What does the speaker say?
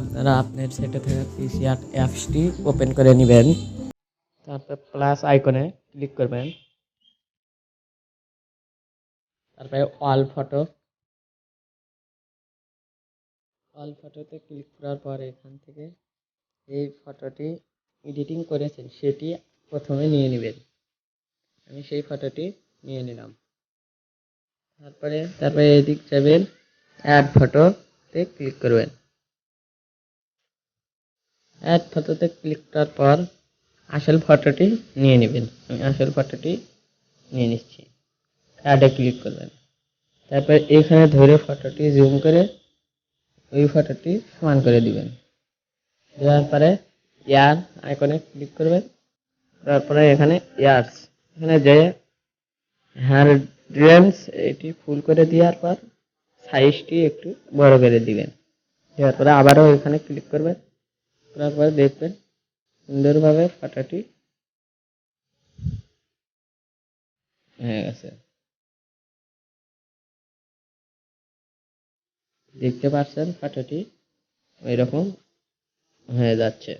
আপনারা আপনার সেটে থাকা পিসি আর্ট অ্যাপসটি ওপেন করে নেবেন। তারপর প্লাস আইকনে ক্লিক করবেন। তারপরে অল ফটোতে ক্লিক করার পর এখান থেকে এই ফটোটি এডিটিং করেছেন সেটি প্রথমে নিয়ে নেবেন। আমি সেই ফটোটি নিয়ে নিলাম। তারপরে এদিক যাবেন, অ্যাড ফটোতে ক্লিক করবেন। অ্যাড ফটোতে ক্লিক করার পর আসল ফটোটি নিয়ে নেবেন। আমি আসল ফটোটি নিয়ে নিচ্ছি। অ্যাডে ক্লিক করবেন। তারপর এখানে ধরে ফটোটি জুম করে ওই ফটোটি সমান করে দিবেন। দেওয়ার পরে ইয়ার আইকনে ক্লিক করবেন। তারপরে এখানে ইয়ার্স এখানে যে হেয়ার ড্রেমস এটি ফুল করে দেওয়ার পর সাইজটি একটু বড় করে দিবেন। দেওয়ার পরে আবারও এখানে ক্লিক করবেন। তারপরে দেখবেন সুন্দরভাবে ফটোটি হয়ে গেছে। দেখতে পাচ্ছেন ফটোটি এরকম হয়ে যাচ্ছে।